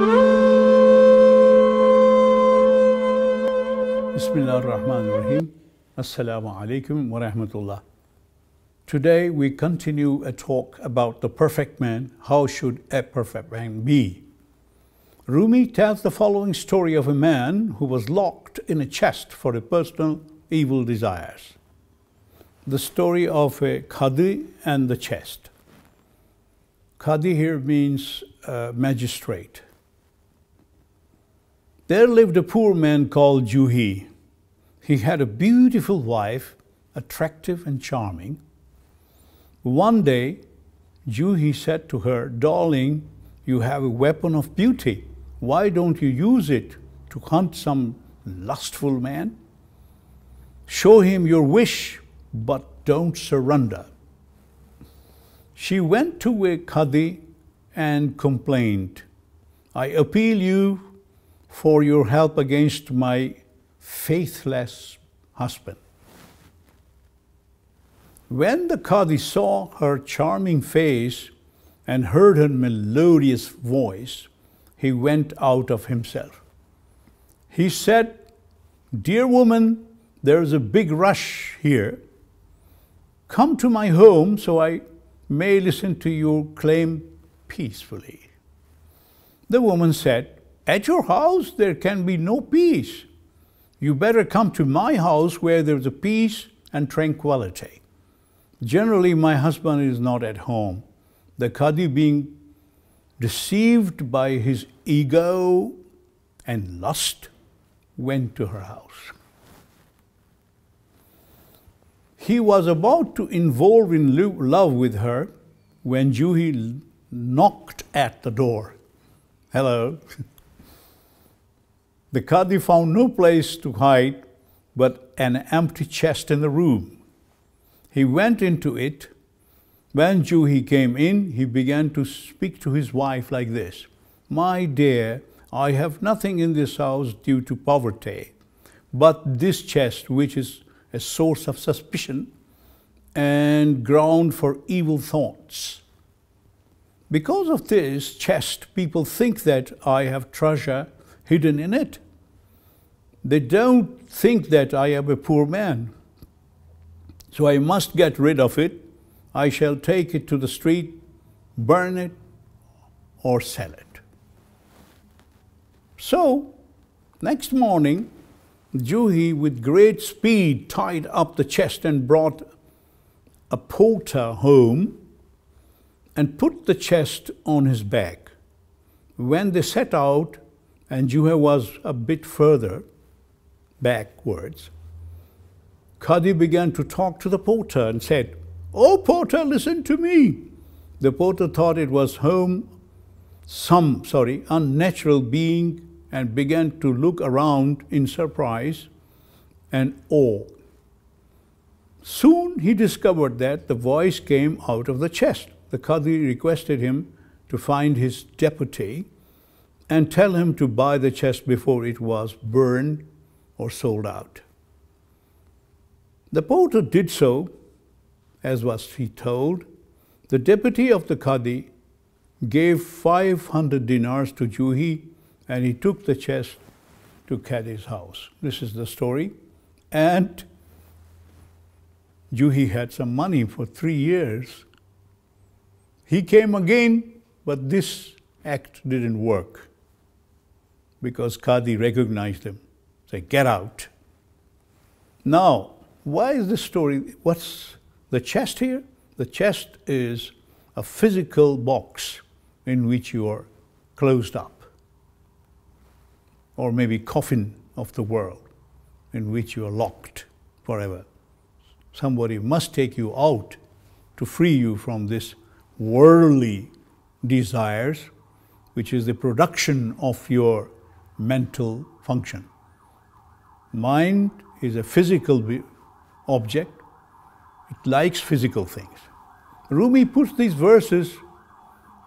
Bismillahirrahmanirrahim. Assalamu alaikum wa rahmatullah. Today we continue a talk about the perfect man. How should a perfect man be? Rumi tells the following story of a man who was locked in a chest for his personal evil desires. The story of a Qadi and the chest. Qadi here means magistrate. There lived a poor man called Juhi. He had a beautiful wife, attractive and charming. One day, Juhi said to her, "Darling, you have a weapon of beauty. Why don't you use it to hunt some lustful man? Show him your wish, but don't surrender." She went to a Qadi and complained, "I appeal you for your help against my faithless husband." When the Qadi saw her charming face and heard her melodious voice, he went out of himself. He said, "Dear woman, there is a big rush here. Come to my home so I may listen to your claim peacefully." The woman said, "At your house there can be no peace. You better come to my house where there is a peace and tranquility. Generally, my husband is not at home." The Qadi, being deceived by his ego and lust, went to her house. He was about to involve in love with her when Juhi knocked at the door. Hello. The Qadi found no place to hide but an empty chest in the room. He went into it. When Juhi came in, he began to speak to his wife like this: "My dear, I have nothing in this house due to poverty, but this chest, which is a source of suspicion and ground for evil thoughts. Because of this chest, people think that I have treasure hidden in it. They don't think that I am a poor man. So I must get rid of it. I shall take it to the street, burn it, or sell it." So, next morning, Juhi with great speed tied up the chest and brought a porter home and put the chest on his back. When they set out, and Juhi was a bit further backwards, Qadi began to talk to the porter and said, "Oh porter, listen to me." The porter thought it was some unnatural being and began to look around in surprise and awe. Soon he discovered that the voice came out of the chest. The Qadi requested him to find his deputy and tell him to buy the chest before it was burned or sold out. The porter did so, as was he told. The deputy of the Qadi gave 500 dinars to Juhi, and he took the chest to Qadi's house. This is the story. And Juhi had some money for 3 years. He came again, but this act didn't work because Qadi recognized him. Say, "Get out." Now, why is this story? What's the chest here? The chest is a physical box in which you are closed up, or maybe coffin of the world in which you are locked forever. Somebody must take you out to free you from this worldly desires, which is the production of your mental function. Mind is a physical object. It likes physical things. Rumi puts these verses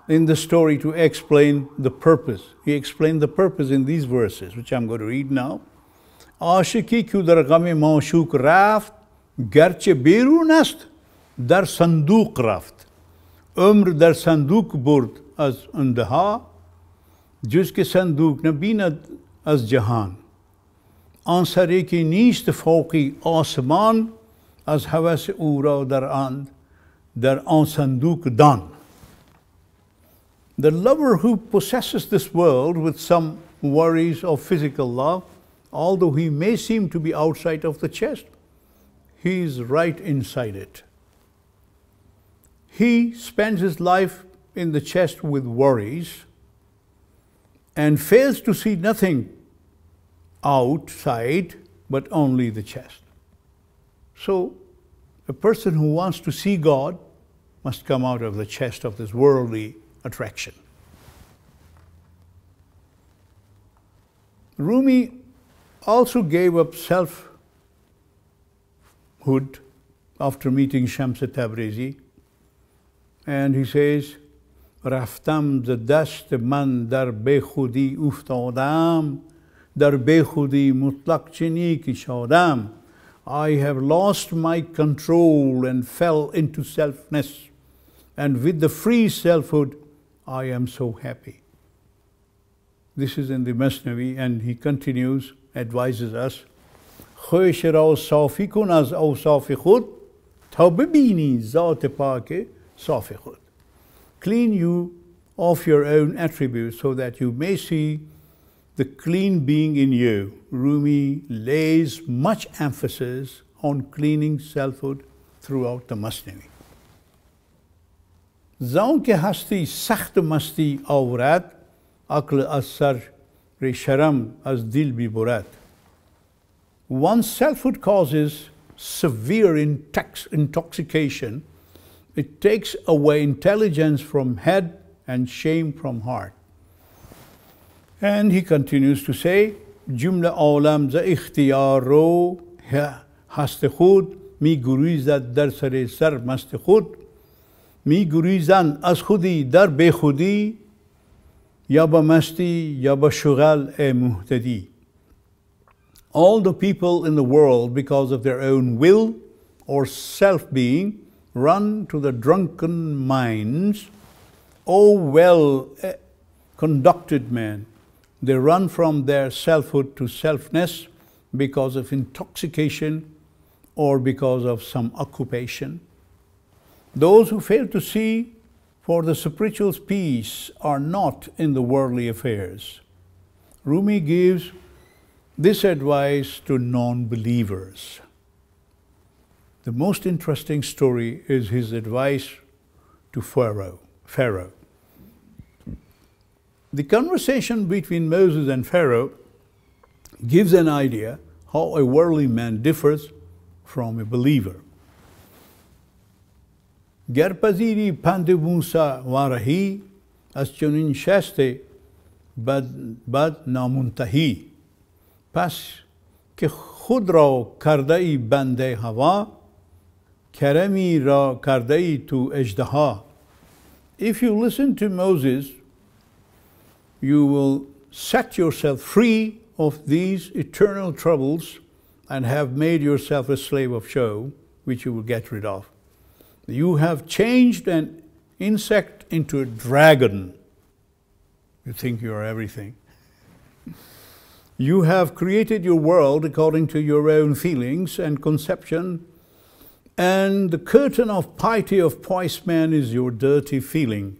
in the story to explain the purpose. He explained the purpose in these verses, which I'm going to read now. "Aşıki ki dar gam maşuk raft, gerçe berun ast, dar sanduk raft. Ömr dar sanduk burd az undeha, جز که صندوق نبیند از جهان آن سری که نیست فوقی آسمان از هوس او را در آن صندوق دان. The lover who possesses this world with some worries of physical love, although he may seem to be outside of the chest, he is right inside it. He spends his life in the chest with worries and fails to see nothing outside but only the chest. So, a person who wants to see God must come out of the chest of this worldly attraction. Rumi also gave up selfhood after meeting Shams Tabrizi, and he says, رفتم ز دست من در بیخودی افتادم در بیخودی مطلق چنی که شادم. I have lost my control and fell into selfness, and with the free selfhood I am so happy. This is in the Mathnawi, and he continues, advises us, خویش را صافی کن از اوصاف خود تا ببینی ذات پاک صاف خود. Clean you of your own attributes so that you may see the clean being in you. Rumi lays much emphasis on cleaning selfhood throughout the Mathnawi. زان که هستی سخت مستی آورد عقل از سر شرم از دل بیبرد. Once selfhood causes severe intoxication, it takes away intelligence from head and shame from heart. And he continues to say, جمله عالم ز اختیار رو هست خود می گریزد در سر مست خود می گریزند از خودی در بی خودی یا با مستی یا با شغل ای مهتدی. All the people in the world, because of their own will or self-being, run to the drunken minds. O well-conducted men, they run from their selfhood to selfness because of intoxication or because of some occupation. Those who fail to see for the spiritual peace are not in the worldly affairs. Rumi gives this advice to non-believers. The most interesting story is his advice to Pharaoh. The conversation between Moses and Pharaoh gives an idea how a worldly man differs from a believer. گر پذیری پند موسی وارهی از چنین شست بد نامنتهی پس که خود را کرده ای بنده هوا کرمی را کرده ای تو اژدها. If you listen to Moses, you will set yourself free of these eternal troubles and have made yourself a slave of show, which you will get rid of. You have changed an insect into a dragon. You think you are everything. You have created your world according to your own feelings and conception, and the curtain of piety of pious man is your dirty feeling.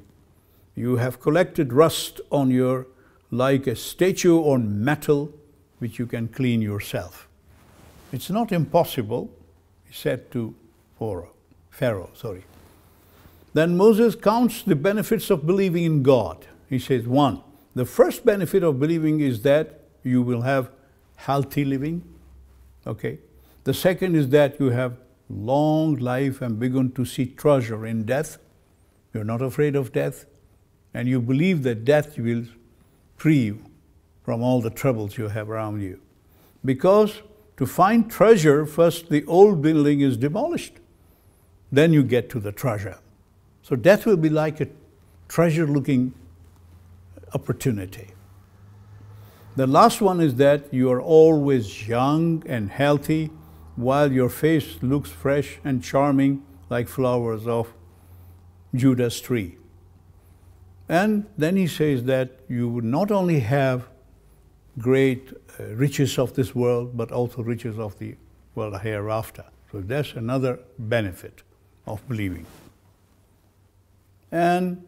You have collected rust on your like a statue on metal, which you can clean yourself. It's not impossible, he said to Pharaoh. Then Moses counts the benefits of believing in God. He says, 1, the first benefit of believing is that you will have healthy living. Okay. The second is that you have long life and begin to see treasure in death. You're not afraid of death. And you believe that death will free you from all the troubles you have around you. Because to find treasure, first the old building is demolished. Then you get to the treasure. So death will be like a treasure-looking opportunity. The last one is that you are always young and healthy while your face looks fresh and charming like flowers of Judah's tree. And then he says that you would not only have great riches of this world, but also riches of the world hereafter. So that's another benefit of believing. And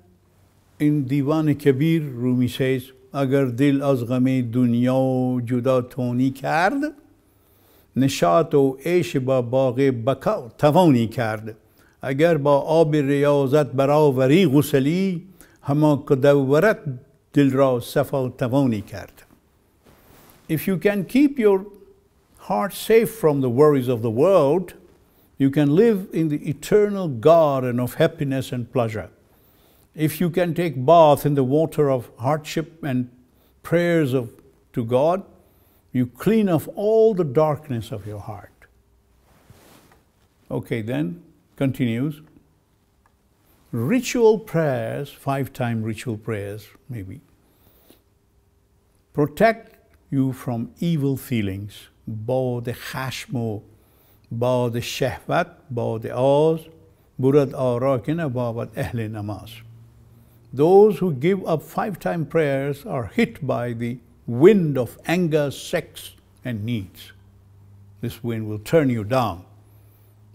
in Diwan Kabir, Rumi says, Agar dil az ghame dunya juda toni kard, nishat o eish ba bagh baka tawani kard. Agar ba ab riyazat baravari ghusali, hama kadawarat dil ra safa tawani kard. If you can keep your heart safe from the worries of the world, you can live in the eternal garden of happiness and pleasure. If you can take bath in the water of hardship and prayers to God, you clean off all the darkness of your heart. Okay, then continues. Ritual prayers, 5-time ritual prayers maybe, protect you from evil feelings. Bad khashmo, bad shahwat, bad aaz, burad arakina, bad ahle namaz. Those who give up 5-time prayers are hit by the wind of anger, sex, and needs. This wind will turn you down.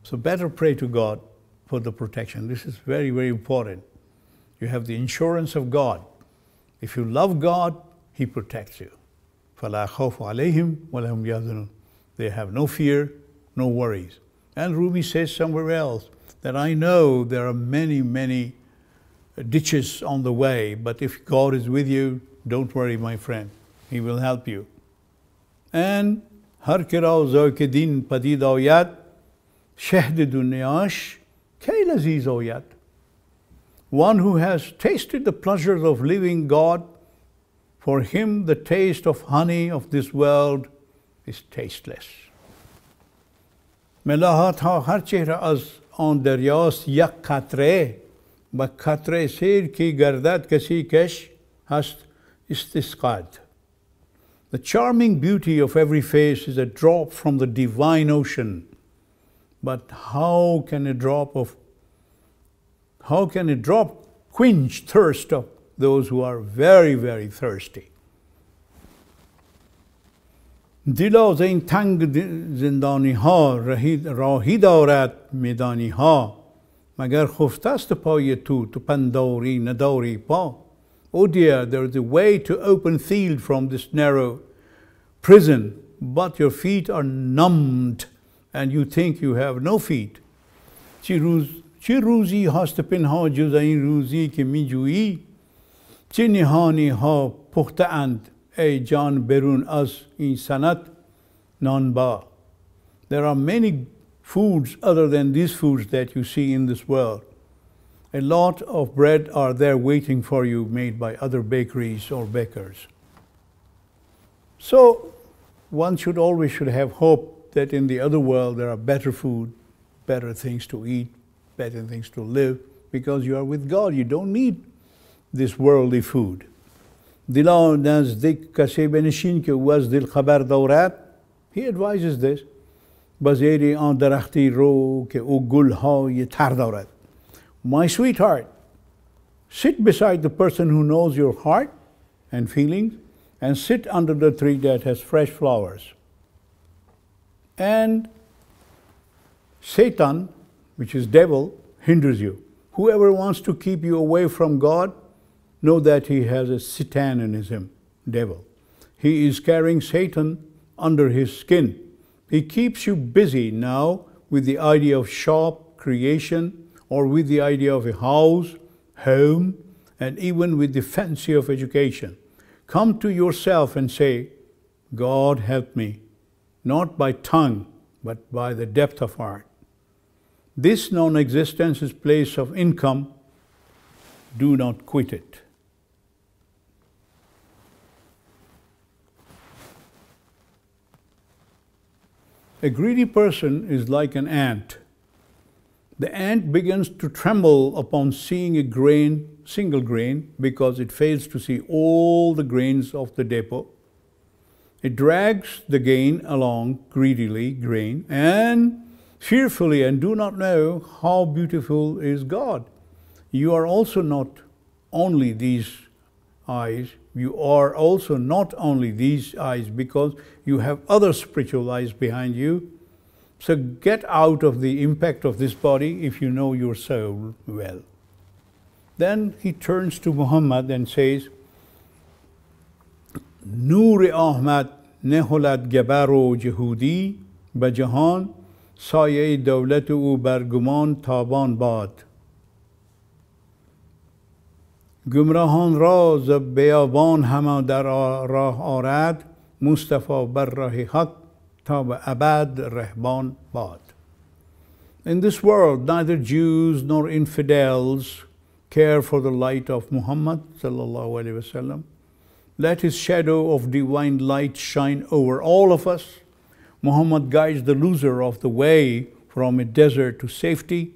So better pray to God for the protection. This is very, very important. You have the insurance of God. If you love God, He protects you. فَلَا خَوْفُ عَلَيْهِمْ وَلَهُمْ يَحْزَنُونَ. They have no fear, no worries. And Rumi says somewhere else that I know there are many, many ditches on the way, but if God is with you, don't worry, my friend. He will help you. And har ke ra zawq din padid ayat, shahd dunyash kay laziz ayat. One who has tasted the pleasures of living God, for him the taste of honey of this world is tasteless. Melahat ha har chehra az on daryast yak qatre, ba qatre sir ki gardad kasi kesh hast istisqad. The charming beauty of every face is a drop from the divine ocean. But how can a drop quench thirst of those who are very, very thirsty? Dila zain tang zindani ha rahi daurat midani ha magar khoftast paye tu pandori nadori pa. Oh dear, there is a way to open field from this narrow prison, but your feet are numbed and you think you have no feet. Chi ruzi hast pinha juzain ruzi ke mijui, chi nihani ha pukhta and a jan berun az in sanat non ba. There are many foods other than these foods that you see in this world. A lot of bread are there waiting for you, made by other bakeries or bakers. So one should always have hope that in the other world there are better food, better things to eat, better things to live, because you are with God. You don't need this worldly food. Dila nazdik kase benishin ke was dil khabar daurat. He advises this. Bazeri an darakhti ro ke o gul ha ye tar daurat. My sweetheart, sit beside the person who knows your heart and feelings, and sit under the tree that has fresh flowers. And Satan, which is devil, hinders you. Whoever wants to keep you away from God, know that he has a Satan in him, devil. He is carrying Satan under his skin. He keeps you busy now with the idea of shop, creation, or with the idea of a house, home, and even with the fancy of education. Come to yourself and say, God help me, not by tongue, but by the depth of heart. This non-existence is place of income. Do not quit it. A greedy person is like an ant. The ant begins to tremble upon seeing a grain, single grain, because it fails to see all the grains of the depot. It drags the grain along greedily, and fearfully, and do not know how beautiful is God. You are also not only these eyes, you are also not only these eyes, because you have other spiritual eyes behind you. So get out of the impact of this body if you know your soul well. Then he turns to Muhammad and says, Noor Ahmad neholad gebaro jehudi ba jahan saye dawlat o barguman taban bad. Gumrahan ra z beyaban hama dar rah arad Mustafa bar rahi haq ta ba abad rehban bad. In this world, neither Jews nor infidels care for the light of Muhammad sallallahu alaihi wasallam. Let his shadow of divine light shine over all of us. Muhammad guides the loser of the way from a desert to safety.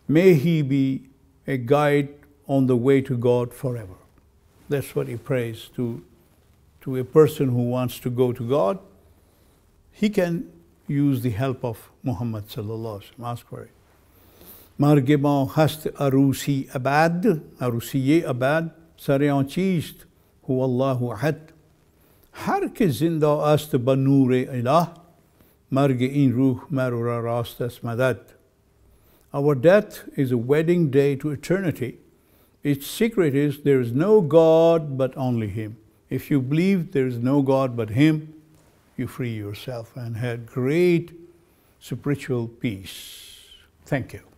May he be a guide on the way to God forever. That's what he prays to a person who wants to go to God. He can use the help of Muhammad sallallahu alaihi wasallam. Ask for it. مرگ ما هست عروسی ابد عروسی ابد سر آن چیست هو الله احد هر که زنده است با نور اله مرگ این روح مرو را راست است مدد. Our death is a wedding day to eternity. Its secret is there is no God but only Him. If you believe there is no God but Him, you free yourself and have great spiritual peace. Thank you.